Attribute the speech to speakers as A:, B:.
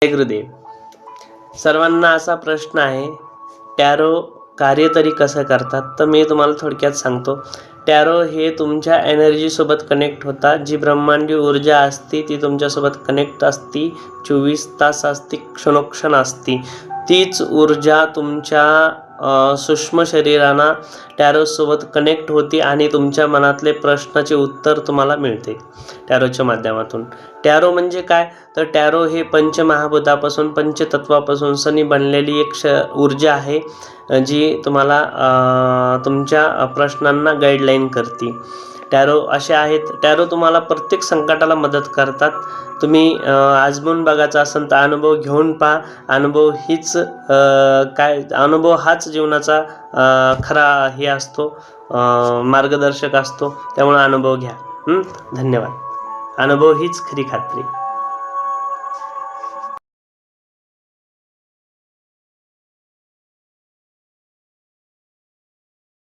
A: जय गुरुदेव. सर्वांना असा प्रश्न आहे, टॅरो कार्य तरी कसं करतात? तर मी तुम्हाला थोडक्यात सांगतो. टॅरो हे तुमच्या एनर्जीसोबत कनेक्ट होतात. जी ब्रह्मांडी ऊर्जा असते ती तुमच्यासोबत कनेक्ट असते, 24 तास असते, क्षणोक्षण असते. तीच ऊर्जा तुमच्या सूक्ष्म शरीरांना टॅरोसोबत कनेक्ट होते आणि तुमच्या मनातले प्रश्नाचे उत्तर तुम्हाला मिळते टॅरोच्या माध्यमातून. टॅरो म्हणजे काय? तर टॅरो हे पंचमहाभूतापासून, पंचतत्वापासून सनी बनलेली एक ऊर्जा आहे, जी तुम्हाला तुमच्या प्रश्नांना गाईडलाईन करते. टॅरो असे आहेत, टॅरो तुम्हाला प्रत्येक संकटाला मदत करतात. तुम्ही आजमून बघायचा असेल तर अनुभव घेऊन पहा. अनुभव हीच अनुभव हाच जीवनाचा खरा हे असतो, मार्गदर्शक असतो. त्यामुळे अनुभव घ्या. धन्यवाद. अनुभव हीच खरी खात्री.